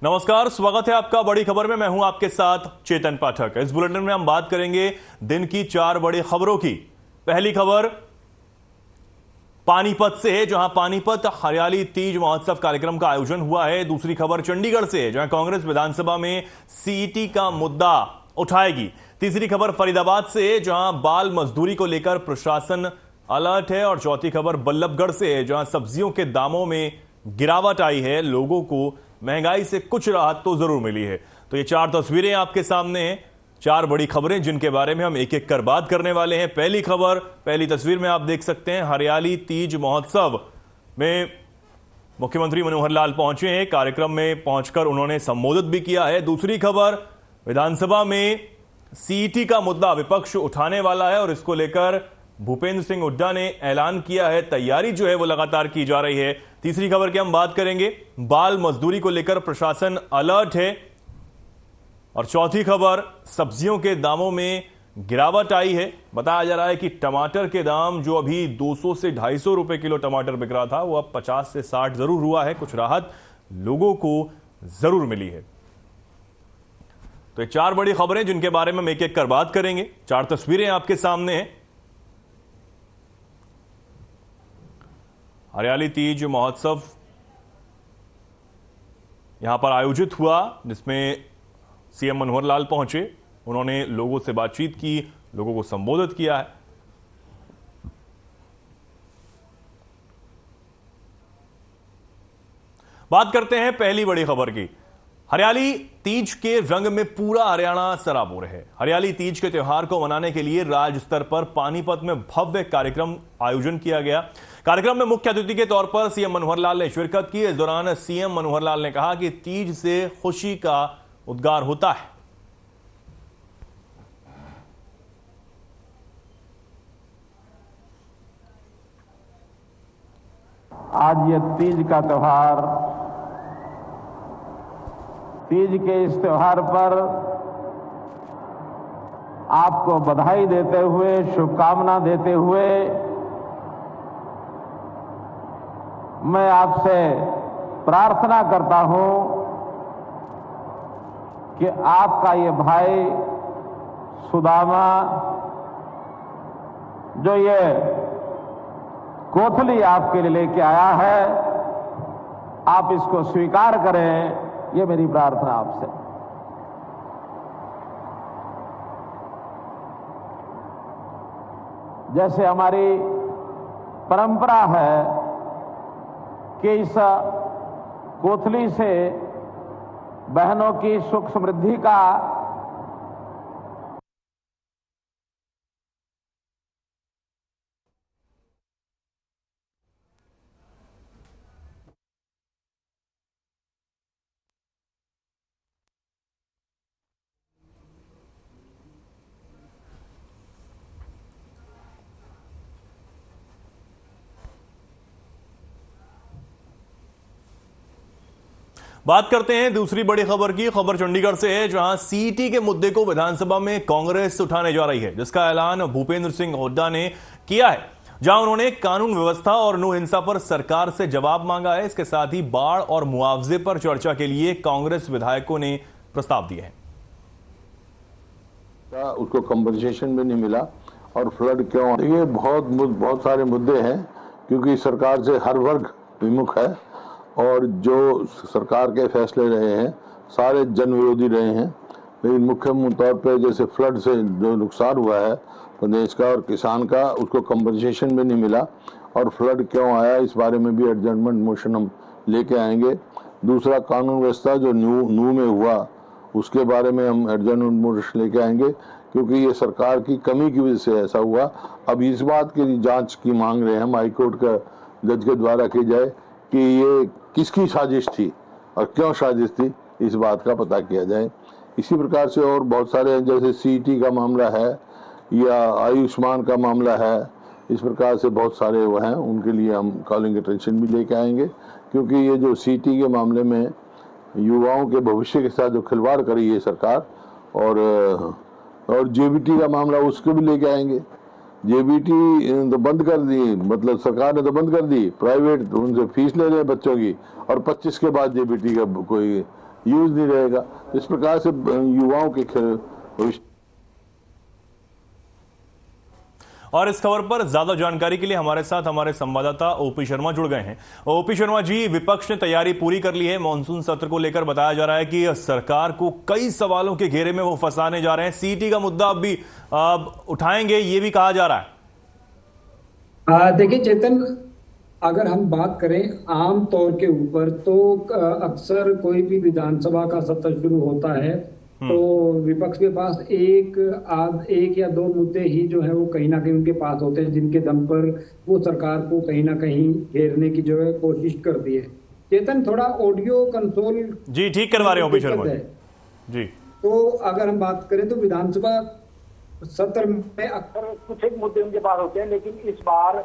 नमस्कार, स्वागत है आपका बड़ी खबर में। मैं हूं आपके साथ चेतन पाठक। इस बुलेटिन में हम बात करेंगे दिन की 4 बड़ी खबरों की। पहली खबर पानीपत से है, जहां पानीपत हरियाली तीज महोत्सव कार्यक्रम का आयोजन हुआ है। दूसरी खबर चंडीगढ़ से है, जहां कांग्रेस विधानसभा में सीईटी का मुद्दा उठाएगी। तीसरी खबर फरीदाबाद से है, जहां बाल मजदूरी को लेकर प्रशासन अलर्ट है। और चौथी खबर बल्लभगढ़ से है, जहां सब्जियों के दामों में गिरावट आई है। लोगों को महंगाई से कुछ राहत तो जरूर मिली है। तो ये 4 तस्वीरें आपके सामने हैं, 4 बड़ी खबरें जिनके बारे में हम एक एक कर बात करने वाले हैं। पहली खबर, पहली तस्वीर में आप देख सकते हैं, हरियाली तीज महोत्सव में मुख्यमंत्री मनोहर लाल पहुंचे हैं। कार्यक्रम में पहुंचकर उन्होंने संबोधित भी किया है। दूसरी खबर, विधानसभा में सीईटी का मुद्दा विपक्ष उठाने वाला है और इसको लेकर भूपेंद्र सिंह हुड्डा ने ऐलान किया है। तैयारी जो है वो लगातार की जा रही है। तीसरी खबर की हम बात करेंगे, बाल मजदूरी को लेकर प्रशासन अलर्ट है। और चौथी खबर, सब्जियों के दामों में गिरावट आई है। बताया जा रहा है कि टमाटर के दाम जो अभी 200 से 250 रुपए किलो टमाटर बिक रहा था, वो अब 50 से 60 जरूर हुआ है। कुछ राहत लोगों को जरूर मिली है। तो ये 4 बड़ी खबरें जिनके बारे में हम एक एक कर बात करेंगे। 4 तस्वीरें आपके सामने हैं। हरियाली तीज महोत्सव यहां पर आयोजित हुआ, जिसमें सीएम मनोहर लाल पहुंचे। उन्होंने लोगों से बातचीत की, लोगों को संबोधित किया है। बात करते हैं पहली बड़ी खबर की। हरियाली तीज के रंग में पूरा हरियाणा सराबोर है। हरियाली तीज के त्योहार को मनाने के लिए राज्य स्तर पर पानीपत में भव्य कार्यक्रम आयोजन किया गया। कार्यक्रम में मुख्य अतिथि के तौर पर सीएम मनोहर लाल ने शिरकत की। इस दौरान सीएम मनोहर लाल ने कहा कि तीज से खुशी का उद्गार होता है। आज ये तीज का त्योहार, तीज के इस त्योहार पर आपको बधाई देते हुए, शुभकामना देते हुए मैं आपसे प्रार्थना करता हूं कि आपका ये भाई सुदामा जो ये कोथली आपके लिए लेके आया है, आप इसको स्वीकार करें। ये मेरी प्रार्थना आपसे। जैसे हमारी परंपरा है कि इस कोथली से बहनों की सुख समृद्धि का बात करते हैं दूसरी बड़ी खबर की। खबर चंडीगढ़ से है, जहां सीईटी के मुद्दे को विधानसभा में कांग्रेस उठाने जा रही है, जिसका ऐलान भूपेंद्र सिंह हुड्डा ने किया है। जहां उन्होंने कानून व्यवस्था और नो हिंसा पर सरकार से जवाब मांगा है। इसके साथ ही बाढ़ और मुआवजे पर चर्चा के लिए कांग्रेस विधायकों ने प्रस्ताव दिए हैं। उसको कंपनसेशन भी नहीं मिला और फ्लड क्यों, ये बहुत सारे मुद्दे हैं, क्योंकि सरकार से हर वर्ग विमुख है और जो सरकार के फैसले रहे हैं सारे जन विरोधी रहे हैं। लेकिन मुख्य तौर पे जैसे फ्लड से जो नुकसान हुआ है प्रदेश का और किसान का, उसको कंपनसेशन भी नहीं मिला और फ्लड क्यों आया, इस बारे में भी एडजर्नमेंट मोशन हम लेके आएंगे। दूसरा, कानून व्यवस्था जो नू में हुआ, उसके बारे में हम एडजर्नमेंट मोशन लेके आएंगे, क्योंकि ये सरकार की कमी की वजह से ऐसा हुआ। अब इस बात की जांच की मांग रहे हैं हम, हाईकोर्ट का जज के द्वारा की जाए कि ये किसकी साजिश थी और क्यों साजिश थी, इस बात का पता किया जाए। इसी प्रकार से और बहुत सारे, जैसे सीईटी का मामला है या आयुष्मान का मामला है, इस प्रकार से बहुत सारे वो हैं, उनके लिए हम कॉलिंग अटेंशन भी लेके आएंगे। क्योंकि ये जो सीईटी के मामले में युवाओं के भविष्य के साथ जो खिलवाड़ करी है सरकार, और जेबीटी का मामला, उसको भी लेके आएंगे। जेबीटी तो बंद कर दी, मतलब सरकार ने तो बंद कर दी, प्राइवेट उनसे फीस ले रहे हैं बच्चों की, और 25 के बाद जेबीटी का कोई यूज नहीं रहेगा। इस प्रकार से युवाओं के भविष्य। और इस खबर पर ज्यादा जानकारी के लिए हमारे साथ हमारे संवाददाता ओपी शर्मा जुड़ गए हैं। ओपी शर्मा जी, विपक्ष ने तैयारी पूरी कर ली है। मॉनसून सत्र को लेकर बताया जा रहा है कि सरकार को कई सवालों के घेरे में वो फंसाने जा रहे हैं। सीटी का मुद्दा अब भी उठाएंगे, ये भी कहा जा रहा है। देखिए चेतन, अगर हम बात करें आम तौर के ऊपर तो अक्सर कोई भी विधानसभा का सत्र शुरू होता है तो विपक्ष के पास एक या दो मुद्दे ही जो है वो कहीं ना कहीं उनके पास होते हैं, जिनके दम पर वो सरकार को कहीं ना कहीं घेरने की जो है कोशिश करती है। चेतन, थोड़ा ऑडियो कंसोल जी ठीक करवा रहे हो ओपी शर्मा जी। तो अगर हम बात करें तो विधानसभा सत्र में अक्सर कुछ एक मुद्दे उनके पास होते हैं, लेकिन इस बार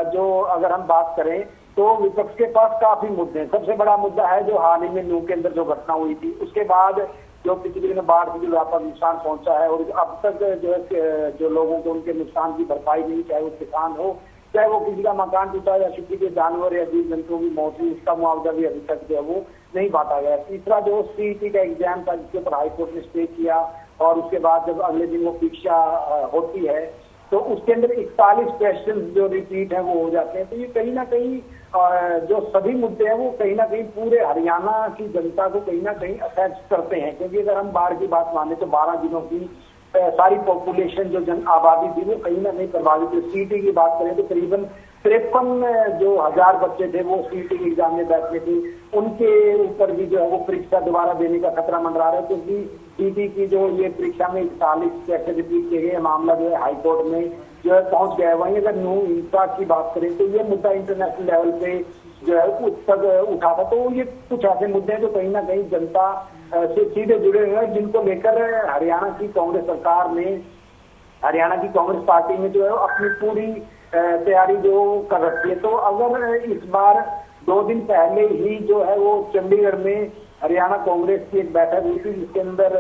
जो अगर हम बात करें तो विपक्ष के पास काफी मुद्दे हैं। सबसे बड़ा मुद्दा है जो हाल ही में नूह के अंदर जो घटना हुई थी, उसके बाद जो पिछले दिनों बाढ़ से जो व्यापक नुकसान पहुंचा है और अब तक जो है जो लोगों को उनके नुकसान की भरपाई नहीं, चाहे वो किसान हो, चाहे वो किसी का मकान टूटा या किसी के जानवर या जीव जंतुओं की मौत हुई, उसका मुआवजा भी अभी तक जो है वो नहीं बांटा गया। तीसरा जो सीईटी का एग्जाम था जिसके ऊपर हाईकोर्ट ने स्टे किया और उसके बाद जब अगले दिन वो परीक्षा होती है तो उसके अंदर 41 क्वेश्चन जो रिपीट है वो हो जाते हैं। तो ये कहीं ना कहीं जो सभी मुद्दे हैं वो कहीं ना कहीं पूरे हरियाणा की जनता को कहीं ना कहीं अफेक्ट करते हैं, क्योंकि अगर हम बाढ़ की बात माने तो 12 जिलों की सारी पॉपुलेशन जो जन आबादी थी वो कहीं ना कहीं प्रभावित हुई। सीईटी की बात करें तो करीबन 53 जो हजार बच्चे थे वो सीईटी के एग्जाम में बैठे थे, उनके ऊपर भी जो है वो परीक्षा दोबारा देने का खतरा मंडरा रहा है, क्योंकि सीईटी की जो ये परीक्षा में 41 क्वेश्चन रिपीट किए गए, मामला जो है हाईकोर्ट में जो है पहुंच गया है। वहीं अगर नूह हिंसा की बात करें तो ये मुद्दा इंटरनेशनल लेवल पे जो है उस तक उठा था। तो ये कुछ ऐसे मुद्दे हैं जो कहीं ना कहीं जनता से सीधे जुड़े हुए हैं, जिनको लेकर हरियाणा की कांग्रेस सरकार ने, हरियाणा की कांग्रेस पार्टी ने जो है अपनी पूरी तैयारी जो कर रखी है। तो अगर इस बार 2 दिन पहले ही जो है वो चंडीगढ़ में हरियाणा कांग्रेस की एक बैठक हुई थी, जिसके अंदर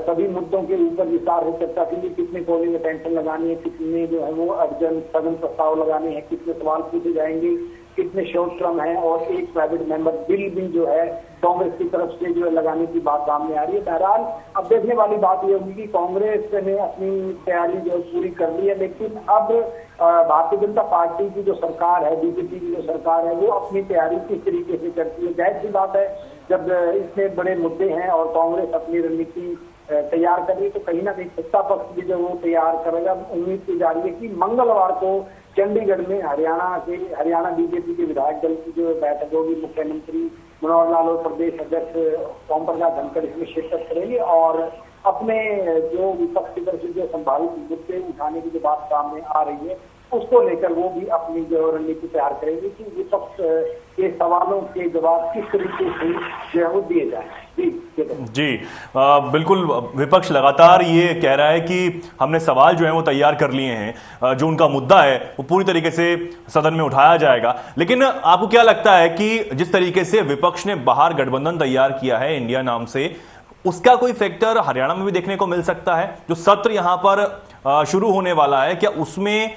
सभी मुद्दों के ऊपर विस्तार से चर्चा की, कितने पोलिंग अटेंशन लगानी है, कितने जो है वो अर्जन सदन प्रस्ताव लगाने हैं, कितने सवाल पूछे जाएंगे, कितने शॉर्ट टर्म है और एक प्राइवेट मेंबर बिल भी जो है कांग्रेस की तरफ से जो है लगाने की बात सामने आ रही है। बहरहाल अब देखने वाली बात यह होगी कि कांग्रेस ने अपनी तैयारी जो पूरी कर ली है, लेकिन अब भारतीय जनता पार्टी की जो सरकार है, बीजेपी की जो सरकार है, वो अपनी तैयारी किस तरीके से करती है। जाहिर सी बात है जब इतने बड़े मुद्दे हैं और कांग्रेस अपनी रणनीति तैयार कर रही है तो कहीं ना कहीं सत्ता पक्ष भी जो वो तैयार करेगा। उम्मीद की जा रही है कि मंगलवार को चंडीगढ़ में हरियाणा बीजेपी के विधायक दल की जो बैठक होगी, मुख्यमंत्री मनोहर लाल और प्रदेश अध्यक्ष ओम प्रकाश धनखड़ इसमें शिरकत करेंगे और अपने जो विपक्ष की तरफ से जो संभावित मुद्दे उठाने की जो बात सामने आ रही है उसको लेकर वो भी अपनी जो रणनीति तैयार करेंगे कि विपक्ष के सवालों के जवाब किस तरीके से जो है वो दिए जाए। जी बिल्कुल, विपक्ष लगातार ये कह रहा है कि हमने सवाल जो है वो तैयार कर लिए हैं, जो उनका मुद्दा है वो पूरी तरीके से सदन में उठाया जाएगा। लेकिन आपको क्या लगता है कि जिस तरीके से विपक्ष ने बाहर गठबंधन तैयार किया है इंडिया नाम से, उसका कोई फैक्टर हरियाणा में भी देखने को मिल सकता है? जो सत्र यहां पर शुरू होने वाला है, क्या उसमें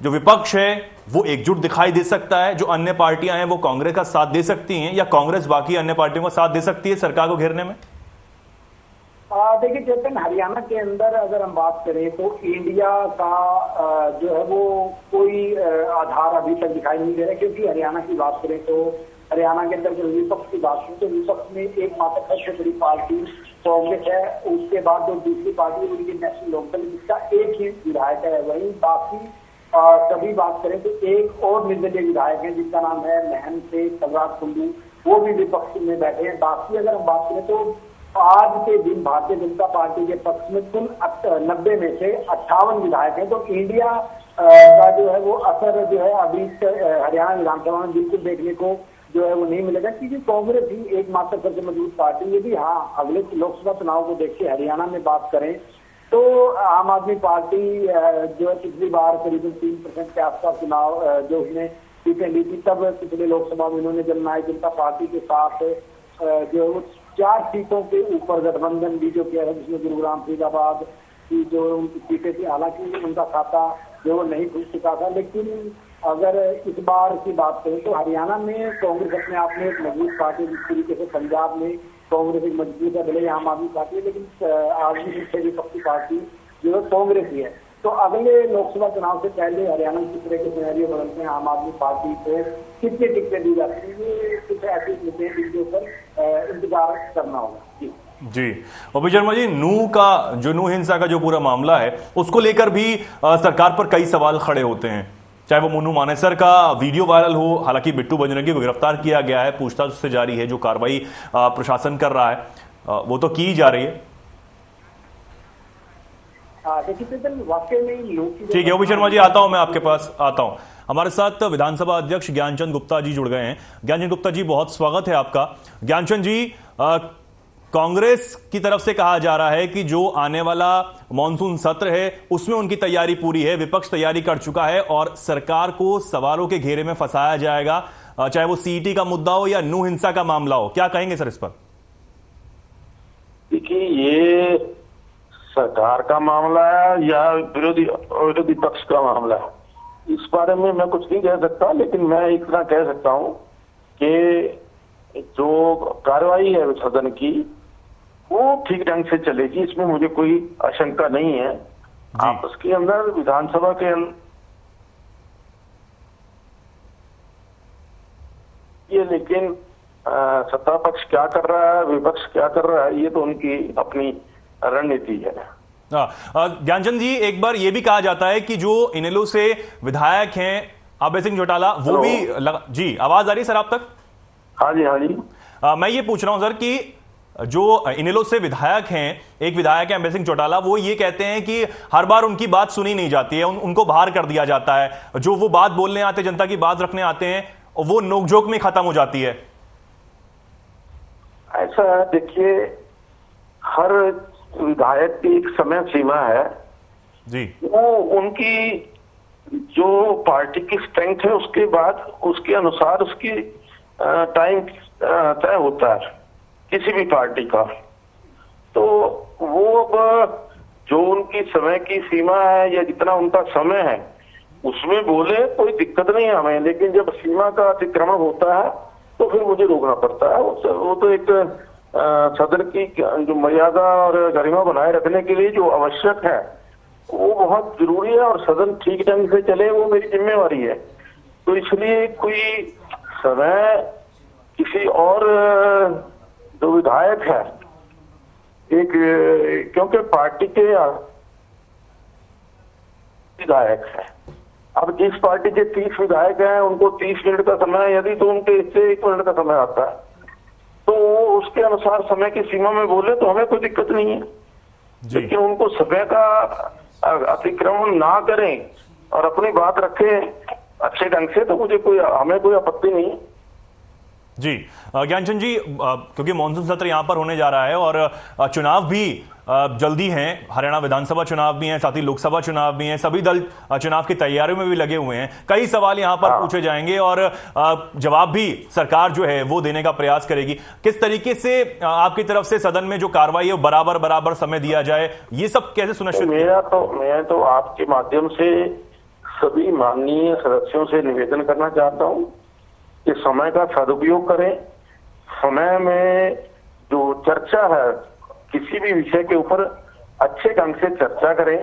जो विपक्ष है वो एकजुट दिखाई दे सकता है? जो अन्य पार्टियां हैं वो कांग्रेस का साथ दे सकती हैं या कांग्रेस बाकी अन्य पार्टियों का साथ दे सकती है सरकार को घेरने में? देखिए चेतन, हरियाणा के अंदर अगर हम बात करें तो इंडिया का जो है वो कोई आधार अभी तक दिखाई नहीं दे रहा है, क्योंकि हरियाणा की बात करें तो हरियाणा के अंदर जो विपक्ष की बात करें तो विपक्ष में एकमात्र सबसे बड़ी पार्टी कांग्रेस है, उसके बाद जो दूसरी पार्टी है इंडियन नेशनल लोकदल, जिसका एक ही विधायक है। वहीं बाकी सभी बात करें तो एक और निर्दलीय विधायक है जिसका नाम है महन से कलराज कुंडू, वो भी विपक्ष में बैठे हैं। बाकी अगर हम बात करें तो आज के दिन भारतीय जनता पार्टी के पक्ष में कुल 90 में से 58 विधायक हैं। तो इंडिया का जो है वो असर जो है अभी हरियाणा विधानसभा में बिल्कुल देखने को जो है वो नहीं मिलेगा, क्योंकि कांग्रेस ही एकमात्र सबसे मजबूत पार्टी है। यदि हाँ अगले लोकसभा चुनाव को देख के हरियाणा में बात करें तो आम आदमी पार्टी जो है पिछली बार करीबन 3% के आसपास चुनाव जो उसने सीटें ली थी, तब पिछले लोकसभा में उन्होंने जननायक जनता पार्टी के साथ जो 4 सीटों के ऊपर गठबंधन भी जो किया है, जिसमें गुरुग्राम फरीदाबाद की जो उनकी सीटें थी। हालांकि उनका खाता जो नहीं खुल चुका था, लेकिन अगर इस बार की बात करें तो हरियाणा में कांग्रेस अपने आप में एक मजबूत पार्टी, जिस तरीके से पंजाब में कांग्रेस एक मजबूत है, भले आम आदमी पार्टी है, लेकिन आज भी सबसे विपक्षी पार्टी जो है कांग्रेस ही है। तो अगले लोकसभा चुनाव से पहले हरियाणा में किस तरह के सिनेरियो बदलते हैं, आम आदमी पार्टी को कितनी टिकटें दी जाती हैं, ये कुछ ऐसे मुद्दे हैं जिनके ऊपर इंतजार करना होगा। जी ओपी शर्मा जी, नूह हिंसा का जो पूरा मामला है उसको लेकर भी सरकार पर कई सवाल खड़े होते हैं, चाहे वो मुन्नू मानेसर का वीडियो वायरल हो, हालांकि बिट्टू बजरंगी को गिरफ्तार किया गया है, पूछताछ उससे जारी है, जो कार्रवाई प्रशासन कर रहा है वो तो की जा रही है। ठीक है ओपी शर्मा जी, आता हूं मैं आपके पास आता हूं। हमारे साथ विधानसभा अध्यक्ष ज्ञानचंद गुप्ता जी जुड़ गए हैं। ज्ञानचंद गुप्ता जी, बहुत स्वागत है आपका। ज्ञानचंद जी, कांग्रेस की तरफ से कहा जा रहा है कि जो आने वाला मॉनसून सत्र है उसमें उनकी तैयारी पूरी है, विपक्ष तैयारी कर चुका है और सरकार को सवालों के घेरे में फंसाया जाएगा, चाहे वो सीईटी का मुद्दा हो या नूह हिंसा का मामला हो। क्या कहेंगे सर इस पर? देखिए, ये सरकार का मामला है या विरोधी पक्ष का मामला है, इस बारे में मैं कुछ नहीं कह सकता, लेकिन मैं इतना कह सकता हूं कि जो कार्रवाई है सदन की वो ठीक ढंग से चलेगी, इसमें मुझे कोई आशंका नहीं है। आपस के अंदर विधानसभा के अंदर ये, लेकिन सत्ता पक्ष क्या कर रहा है, विपक्ष क्या कर रहा है, ये तो उनकी अपनी रणनीति है। ज्ञानचंद जी, एक बार ये भी कहा जाता है कि जो इनेलो से विधायक हैं अभय सिंह चौटाला, वो भी जी, आवाज आ रही है सर आप तक? हाँ जी, हाँ जी। मैं ये पूछ रहा हूं सर कि जो इनेलो से विधायक हैं, एक विधायक है अभय सिंह चौटाला, वो ये कहते हैं कि हर बार उनकी बात सुनी नहीं जाती है, उनको बाहर कर दिया जाता है, जो वो बात बोलने आते, जनता की बात रखने आते हैं, वो नोकझोंक में खत्म हो जाती है। ऐसा है, देखिए, हर विधायक की एक समय सीमा है जी, वो उनकी जो पार्टी की स्ट्रेंथ है उसके बाद उसके अनुसार उसकी टाइम तय होता है किसी भी पार्टी का। तो वो अब जो उनकी समय की सीमा है या जितना उनका समय है उसमें बोले, कोई दिक्कत नहीं है हमें, लेकिन जब सीमा का अतिक्रमण होता है तो फिर मुझे रोकना पड़ता है। वो तो एक सदन की जो मर्यादा और गरिमा बनाए रखने के लिए जो आवश्यक है वो बहुत जरूरी है, और सदन ठीक ढंग से चले वो मेरी जिम्मेवारी है। तो इसलिए कोई समय किसी और जो विधायक है, एक क्योंकि पार्टी के विधायक है, अब जिस पार्टी के 30 विधायक हैं उनको 30 मिनट का समय है, यदि तो उनके इससे 1 मिनट का समय आता है तो वो उसके अनुसार समय की सीमा में बोले तो हमें कोई दिक्कत नहीं है, लेकिन उनको समय का अतिक्रमण ना करें और अपनी बात रखें अच्छे ढंग से, तो हमें कोई आपत्ति नहीं है। जी ज्ञानचंद जी, क्योंकि मॉनसून सत्र यहां पर होने जा रहा है और चुनाव भी जल्दी हैं, हरियाणा विधानसभा चुनाव भी हैं, साथ ही लोकसभा चुनाव भी हैं, सभी दल चुनाव की तैयारियों में भी लगे हुए हैं, कई सवाल यहां पर पूछे जाएंगे और जवाब भी सरकार जो है वो देने का प्रयास करेगी। किस तरीके से आपकी तरफ से सदन में जो कार्रवाई है बराबर समय दिया जाए, ये सब कैसे सुनिश्चित? मैं तो आपके माध्यम से सभी माननीय सदस्यों से निवेदन करना चाहता हूँ कि समय का सदुपयोग करें। समय में जो चर्चा है किसी भी विषय के ऊपर अच्छे ढंग से चर्चा करें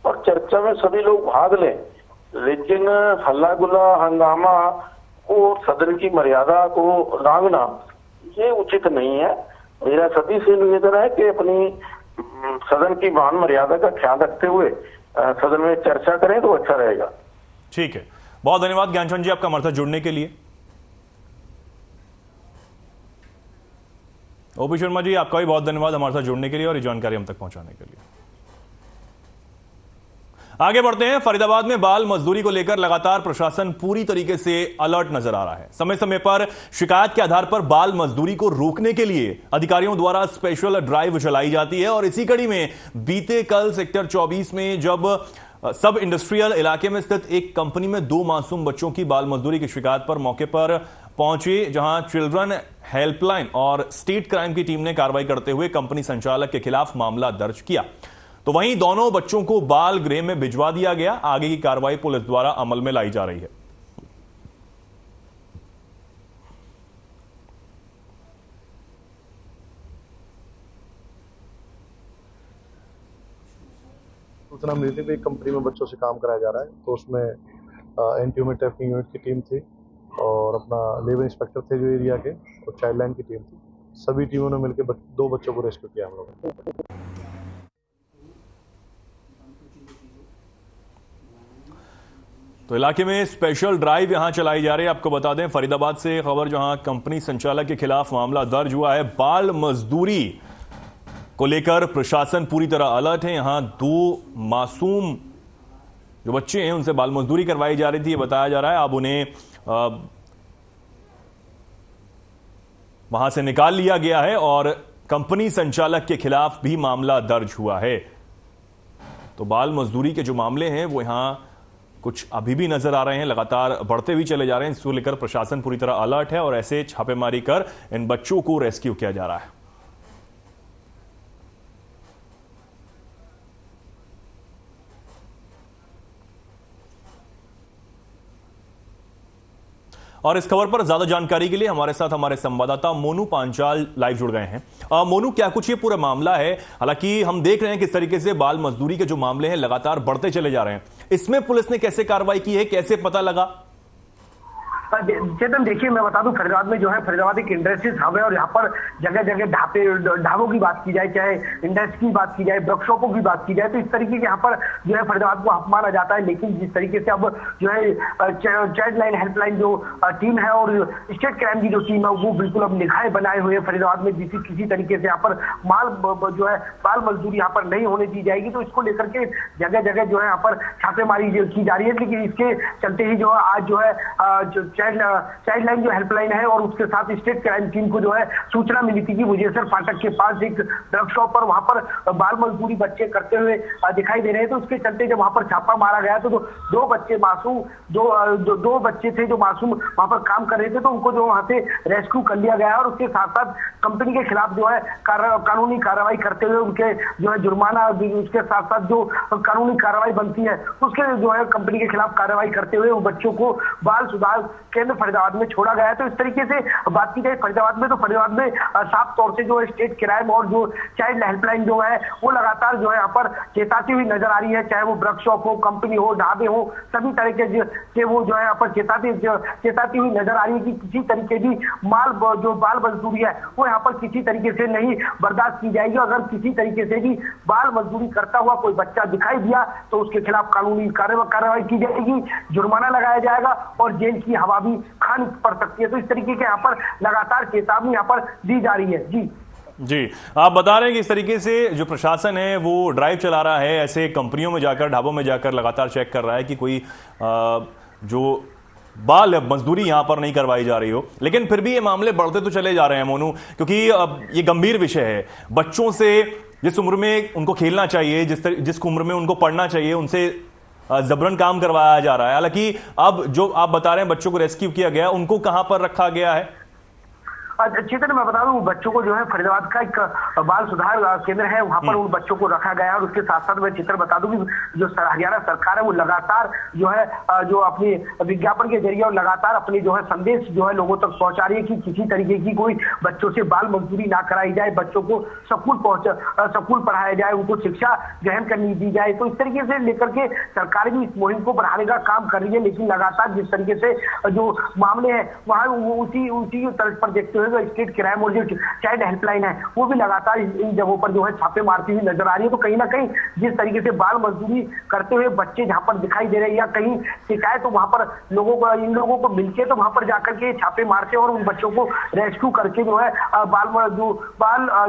और चर्चा में सभी लोग भाग लें, लेकिन हल्ला गुल्ला हंगामा को, सदन की मर्यादा को लांघना ये उचित नहीं है। मेरा सभी से निवेदन है कि अपनी सदन की मान मर्यादा का ख्याल रखते हुए सदन में चर्चा करें तो अच्छा रहेगा। ठीक है, बहुत धन्यवाद ज्ञानचंद जी आपका हमारे साथ जुड़ने के लिए। ओपी शर्मा जी, आपका भी बहुत धन्यवाद हमारे साथ जुड़ने के लिए और ये जानकारी हम तक पहुंचाने के लिए। आगे बढ़ते हैं। फरीदाबाद में बाल मजदूरी को लेकर लगातार प्रशासन पूरी तरीके से अलर्ट नजर आ रहा है। समय समय पर शिकायत के आधार पर बाल मजदूरी को रोकने के लिए अधिकारियों द्वारा स्पेशल ड्राइव चलाई जाती है और इसी कड़ी में बीते कल सेक्टर 24 में जब सब इंडस्ट्रियल इलाके में स्थित एक कंपनी में 2 मासूम बच्चों की बाल मजदूरी की शिकायत पर मौके पर पहुंचे, जहां चिल्ड्रन हेल्पलाइन और स्टेट क्राइम की टीम ने कार्रवाई करते हुए कंपनी संचालक के खिलाफ मामला दर्ज किया। तो वहीं दोनों बच्चों को बाल गृह में भिजवा दिया गया। आगे की कार्रवाई पुलिस द्वारा अमल में लाई जा रही है। सूचना मिली थी कि एक कंपनी में बच्चों से काम कराया जा रहा है, तो उसमें एंटी ह्यूमन ट्रैफिकिंग यूनिट की टीम थी और अपना लेबर इंस्पेक्टर थे जो एरिया के, और चाइल्ड लाइन की टीम थी। सभी टीमों ने मिलकर 2 बच्चों को रेस्क्यू किया हम लोगों ने। तो इलाके में स्पेशल ड्राइव यहां चलाई जा रही है। आपको बता दें, फरीदाबाद से खबर जहां कंपनी संचालक के खिलाफ मामला दर्ज हुआ है। बाल मजदूरी को लेकर प्रशासन पूरी तरह अलर्ट है। यहां 2 मासूम जो बच्चे हैं उनसे बाल मजदूरी करवाई जा रही थी, ये बताया जा रहा है। अब उन्हें वहां से निकाल लिया गया है और कंपनी संचालक के खिलाफ भी मामला दर्ज हुआ है। तो बाल मजदूरी के जो मामले हैं वो यहां कुछ अभी भी नजर आ रहे हैं, लगातार बढ़ते हुए चले जा रहे हैं। इसको लेकर प्रशासन पूरी तरह अलर्ट है और ऐसे छापेमारी कर इन बच्चों को रेस्क्यू किया जा रहा है। और इस खबर पर ज्यादा जानकारी के लिए हमारे साथ हमारे संवाददाता मोनू पांचाल लाइव जुड़ गए हैं। मोनू, क्या कुछ ये पूरा मामला है? हालांकि हम देख रहे हैं किस तरीके से बाल मजदूरी के जो मामले हैं लगातार बढ़ते चले जा रहे हैं, इसमें पुलिस ने कैसे कार्रवाई की है, कैसे पता लगा? चेतन, देखिए मैं बता दूं, फरीदाबाद में जो है, फरीदाबाद एक इंडस्ट्रीज हब है और यहाँ पर जगह जगह ढाबों की बात की जाए, चाहे इंडस्ट्री की बात की जाए, वर्कशॉपों की बात की जाए, तो इस तरीके के यहाँ पर जो है फरीदाबाद को हब माना जाता है। लेकिन जिस तरीके से अब जो है चाइल्ड लाइन हेल्पलाइन जो टीम है और स्टेट क्राइम की जो टीम है वो बिल्कुल अब निगाहें बनाए हुए फरीदाबाद में, किसी तरीके से यहाँ पर माल जो है बाल मजदूरी यहाँ पर नहीं होने दी जाएगी। तो इसको लेकर के जगह जगह जो है यहाँ पर छापेमारी की जा रही है। लेकिन इसके चलते ही जो आज जो है चाइल्ड लाइन जो हेल्पलाइन है और उसके साथ स्टेट क्राइम टीम को जो है सूचना मिली थी कि मुजेसर फाटक के पास एक वर्कशॉप पर वहां पर बाल मजदूरी बच्चे करते हुए दिखाई दे रहे हैं। तो उसके चलते जब वहां पर छापा मारा गया तो 2 बच्चे मासूम दो बच्चे थे जो मासूम वहां पर काम कर रहे थे, तो उनको जो वहां से रेस्क्यू कर लिया गया और उसके साथ साथ कंपनी के खिलाफ जो है कानूनी कार्रवाई करते हुए उनके जो है जुर्माना, उसके साथ साथ जो कानूनी कार्रवाई बनती है उसके जो है कंपनी के खिलाफ कार्रवाई करते हुए बच्चों को बाल सुधार केंद्र फरीदाबाद में छोड़ा गया है। तो इस तरीके से बात की जाए फरीदाबाद में, तो फरीदाबाद में साफ तौर से जो स्टेट क्राइम और जो चाइल्ड हेल्पलाइन जो है वो लगातार जो है यहाँ पर चेताती हुई नजर आ रही है। चाहे वो वर्कशॉप हो, कंपनी हो, ढाबे हो, सभी तरीके से वो जो है यहाँ पर चेताती हुई नजर आ रही है कि किसी तरीके की जो बाल मजदूरी है वो यहाँ पर किसी तरीके से नहीं बर्दाश्त की जाएगी। अगर किसी तरीके से भी बाल मजदूरी करता हुआ कोई बच्चा दिखाई दिया तो उसके खिलाफ कानूनी कार्रवाई की जाएगी, जुर्माना लगाया जाएगा और जेल की हवा भी खानी पड़ सकती है। तो इस तरीके के यहाँ पर लगातार चेतावनी यहाँ पर दी जा रही है। जी, आप बता रहे हैं कि इस तरीके से जो प्रशासन है वो ड्राइव चला रहा है, ऐसे कंपनियों में जाकर, ढाबों में जाकर लगातार चेक कर रहा है कि कोई जो बाल मजदूरी यहां पर नहीं करवाई जा रही हो। लेकिन फिर भी ये मामले बढ़ते तो चले जा रहे हैं मोनू, क्योंकि अब ये गंभीर विषय है। बच्चों से जिस उम्र में उनको खेलना चाहिए, जिस उम्र में उनको पढ़ना चाहिए, उनसे जबरन काम करवाया जा रहा है। हालांकि अब जो आप बता रहे हैं बच्चों को रेस्क्यू किया गया, उनको कहां पर रखा गया है? चेतन, मैं बता दूं, बच्चों को जो है फरीदाबाद का एक बाल सुधार केंद्र है, वहां पर उन बच्चों को रखा गया है। और उसके साथ साथ मैं चित्र बता दूं कि जो हरियाणा सरकार है वो लगातार जो है जो अपनी विज्ञापन के जरिए और लगातार अपनी जो है संदेश जो है लोगों तक पहुंचा रही है कि किसी तरीके की कोई बच्चों से बाल मजदूरी ना कराई जाए, बच्चों को स्कूल पढ़ाया जाए, उनको शिक्षा ग्रहण करनी दी जाए। तो इस तरीके से लेकर के सरकार भी इस मुहिम को बढ़ाने का काम कर रही है। लेकिन लगातार जिस तरीके से जो मामले हैं वहां उसी तर्ज पर देखते हुए स्टेट क्राइम और जो चाइल्ड हेल्पलाइन है वो भी लगातार इन जगहों पर जो है छापे मारती हुई नजर आ रही है। तो कहीं ना कहीं जिस तरीके से बाल मजदूरी करते हुए बच्चे जहां पर दिखाई दे रहे हैं या कहीं शिकायत, तो वहां पर इन लोगों को मिलके तो वहां पर जाकर के छापे मारते और उन बच्चों को रेस्क्यू करके जो है बाल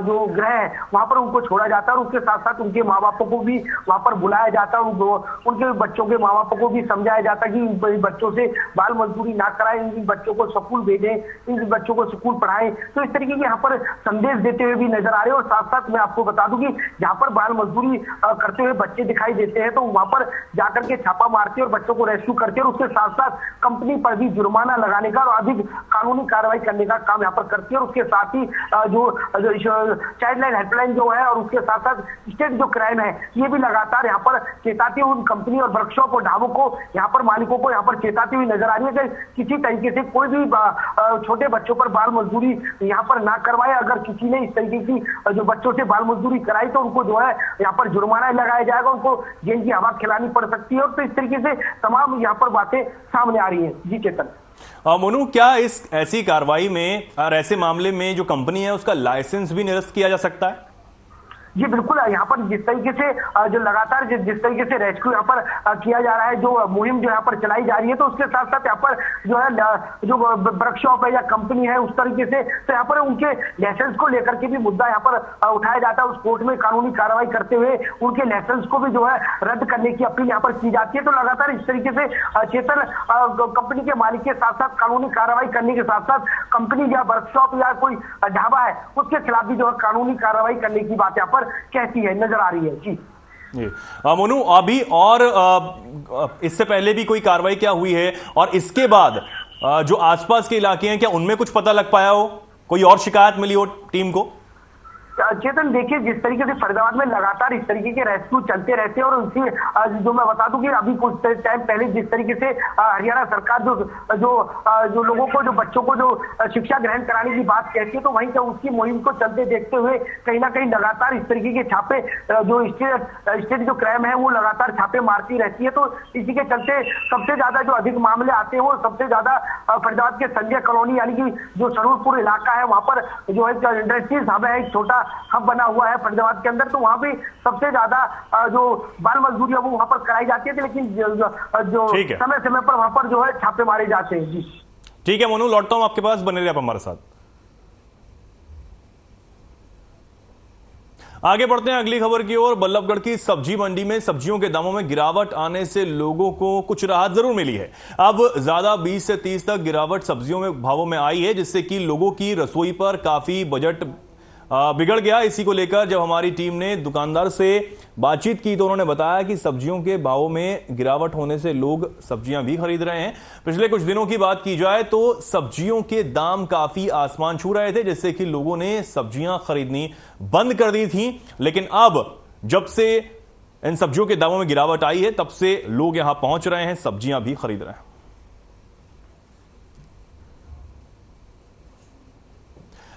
जो गृह है वहां पर उनको छोड़ा जाता है और उसके साथ साथ उनके माँ बापों को भी वहां पर बुलाया जाता है और उनके बच्चों के माँ बापों को भी समझाया जाता है कि इन बच्चों से बाल मजदूरी ना कराएं, इन बच्चों को स्कूल भेजें, इन बच्चों को स्कूल पढ़ाएं। तो इस तरीके के यहाँ पर संदेश देते हुए भी नजर आ रहे हैं। और साथ साथ मैं आपको बता दूं कि जहां पर बाल मजदूरी करते हुए बच्चे दिखाई देते हैं तो वहां पर जाकर के छापा मारते और बच्चों को रेस्क्यू करते और उसके साथ साथ कंपनी पर भी जुर्माना लगाने का और अधिक कानूनी कार्रवाई करने का काम यहाँ पर करती है। और उसके साथ ही जो चाइल्ड लाइन हेल्पलाइन जो है और उसके साथ साथ स्टेट जो क्राइम है ये भी लगातार यहाँ पर चेताती हुई कंपनी और वर्कशॉप और ढाबों को यहाँ पर मालिकों को यहाँ पर चेताती हुई नजर आ रही है कि किसी तरीके से कोई भी छोटे बच्चों पर बाल मजदूरी मजदूरी यहाँ पर ना करवाए। अगर किसी ने इस तरीके की जो बच्चों से बाल मजदूरी कराई तो उनको जो है यहाँ पर जुर्माना लगाया जाएगा, उनको जेल की हवा खिलानी पड़ सकती है। और तो इस तरीके से तमाम यहाँ पर बातें सामने आ रही है। जी चेतन। मोनू, क्या इस ऐसी कार्रवाई में और ऐसे मामले में जो कंपनी है उसका लाइसेंस भी निरस्त किया जा सकता है? जी बिल्कुल, यहाँ पर जिस तरीके से जो लगातार जिस तरीके से रेस्क्यू यहाँ पर किया जा रहा है, जो मुहिम जो यहाँ पर चलाई जा रही है, तो उसके साथ साथ यहाँ पर जो है जो वर्कशॉप है या कंपनी है उस तरीके से तो यहाँ पर उनके लाइसेंस को लेकर के भी मुद्दा यहाँ पर उठाया जाता है। उस कोर्ट में कानूनी कार्रवाई करते हुए उनके लाइसेंस को भी जो है रद्द करने की अपील यहाँ पर की जाती है। तो लगातार इस तरीके से चेतन कंपनी के मालिक के साथ साथ कानूनी कार्रवाई करने के साथ साथ कंपनी या वर्कशॉप या कोई ढाबा है उसके खिलाफ भी जो है कानूनी कार्रवाई करने की बात यहाँ पर कहती है, नजर आ रही है। जी मोनू, अभी और इससे पहले भी कोई कार्रवाई क्या हुई है और इसके बाद जो आसपास के इलाके हैं क्या उनमें कुछ पता लग पाया हो, कोई और शिकायत मिली हो टीम को? चेतन देखिए, जिस तरीके से फरीदाबाद में लगातार इस तरीके के रेस्क्यू चलते रहते हैं और उनकी जो मैं बता दूं कि अभी कुछ टाइम पहले जिस तरीके से हरियाणा सरकार जो लोगों को जो बच्चों को जो शिक्षा ग्रहण कराने की बात कहती है, तो वहीं का उसकी मुहिम को चलते देखते हुए कहीं ना कहीं लगातार इस तरीके के छापे जो स्टेट जो क्राइम है वो लगातार छापे मारती रहती है। तो इसी के चलते सबसे ज्यादा जो अधिक मामले आते हैं वो सबसे ज्यादा फरीदाबाद के संजय कॉलोनी यानी कि जो सरूरपुर इलाका है, वहां पर जो है इंडस्ट्रीज हब है, एक छोटा हब बना हुआ है फरीदाबाद के अंदर। तो वहां पे सबसे ज्यादा जो बाल मजदूरी है वो वहां पर कराई जाती है, लेकिन जो समय समय पर वहां पर जो है छापे मारे जाते हैं। जी ठीक है मोनू, लौटता हूं आपके पास, बने रहिए आप हमारे साथ। आगे बढ़ते हैं अगली खबर की ओर। बल्लभगढ़ की सब्जी मंडी में सब्जियों के दामों में गिरावट आने से लोगों को कुछ राहत जरूर मिली है। अब ज्यादा 20 से 30 तक गिरावट सब्जियों में भावों में आई है, जिससे कि लोगों की रसोई पर काफी बजट बिगड़ गया। इसी को लेकर जब हमारी टीम ने दुकानदार से बातचीत की तो उन्होंने बताया कि सब्जियों के भावों में गिरावट होने से लोग सब्जियां भी खरीद रहे हैं। पिछले कुछ दिनों की बात की जाए तो सब्जियों के दाम काफी आसमान छू रहे थे, जिससे कि लोगों ने सब्जियां खरीदनी बंद कर दी थी। लेकिन अब जब से इन सब्जियों के दामों में गिरावट आई है तब से लोग यहां पहुंच रहे हैं, सब्जियां भी खरीद रहे हैं।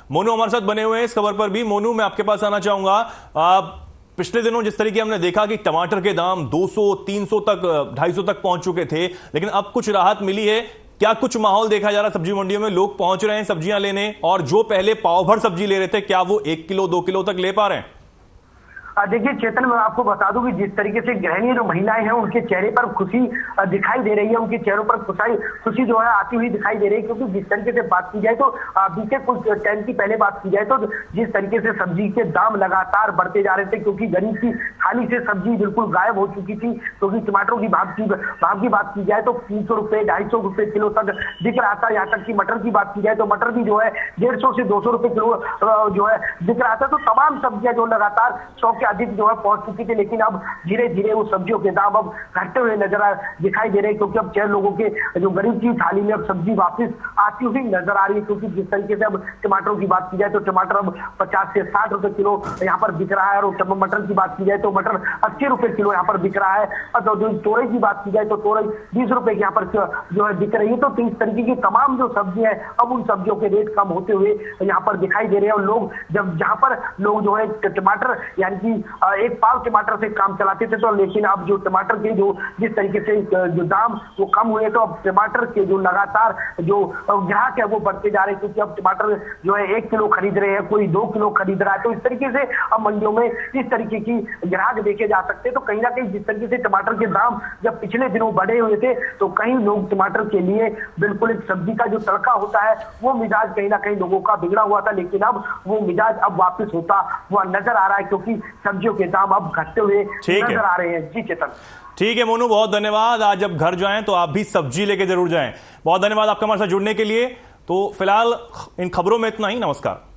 मोनू हमारे साथ बने हुए हैं इस खबर पर भी। मोनू, मैं आपके पास आना चाहूंगा। पिछले दिनों जिस तरीके हमने देखा कि टमाटर के दाम 200, 300 तक, 250 तक पहुंच चुके थे, लेकिन अब कुछ राहत मिली है। क्या कुछ माहौल देखा जा रहा है सब्जी मंडियों में? लोग पहुंच रहे हैं सब्जियां लेने और जो पहले पाव भर सब्जी ले रहे थे क्या वो 1 किलो 2 किलो तक ले पा रहे हैं? देखिए चेतन, मैं आपको बता दूं कि जिस तरीके से गृहिणी जो महिलाएं हैं उनके चेहरे पर खुशी दिखाई दे रही है, उनके चेहरों पर खुशी जो है आती हुई दिखाई दे रही है। क्योंकि जिस तरीके से बात की जाए तो बीते कुछ टाइम की पहले बात की जाए तो जिस तरीके से सब्जी के दाम लगातार बढ़ते जा रहे थे, क्योंकि गरीब की थाली से सब्जी बिल्कुल गायब हो चुकी थी। क्योंकि टमाटरों की भाव की बात की जाए तो 300 रुपए 250 रुपए किलो तक बिक रहा था। यहाँ तक की मटर की बात की जाए तो मटर भी जो है 150 से 200 रुपए किलो जो है बिक रहा था। तो तमाम सब्जियां जो लगातार 100 के अधिक जो है पहुंच चुकी थी, लेकिन अब धीरे धीरे वो सब्जियों के दाम अब घटते हुए दिखाई दे रहे हैं। क्योंकि अब 4 लोगों के जो गरीब की थाली में अब सब्जी वापस आती हुई नजर आ रही है। क्योंकि जिस तरीके से अब टमाटरों की बात की जाए तो टमाटर अब 50 से 60 रुपए किलो यहाँ पर बिक रहा है, और मटर की बात की जाए तो मटर 80 रुपए किलो यहाँ पर बिक रहा है। और तोरई की बात की जाए तो तोरई 20 रुपए की यहाँ पर जो है बिक रही है। तो इस तरीके की तमाम जो सब्जी है अब उन सब्जियों के रेट कम होते हुए यहाँ पर दिखाई दे रहे हैं। और लोग जहाँ पर लोग जो है टमाटर यानी कि एक पाव टमाटर से काम चलाते थे, तो लेकिन अब जो टमाटर के जो जिस तरीके से जो दाम वो कम हुए, तो अब टमाटर के जो लगातार जो ग्राहक है वो बढ़ते जा रहे हैं। क्योंकि अब टमाटर जो है 1 किलो खरीद रहे हैं, कोई 2 किलो खरीद रहा है। तो इस तरीके से अब मंडियों में इस तरीके की ग्राहक देखे जा सकते हैं। तो कहीं ना कहीं जिस तरीके से टमाटर के दाम जब पिछले दिनों बढ़े हुए थे तो कई लोग टमाटर के लिए बिल्कुल एक सब्जी का जो तड़का होता है वो मिजाज कहीं ना कहीं लोगों का बिगड़ा हुआ था, लेकिन अब वो मिजाज अब वापस होता हुआ नजर आ रहा है। क्योंकि सब्जियों के दाम अब घटते हुए नजर आ रहे हैं। जी चेतन। ठीक है मोनू, बहुत धन्यवाद। आज जब घर जाएं तो आप भी सब्जी लेके जरूर जाएं। बहुत धन्यवाद आपका हमारे साथ जुड़ने के लिए। तो फिलहाल इन खबरों में इतना ही। नमस्कार।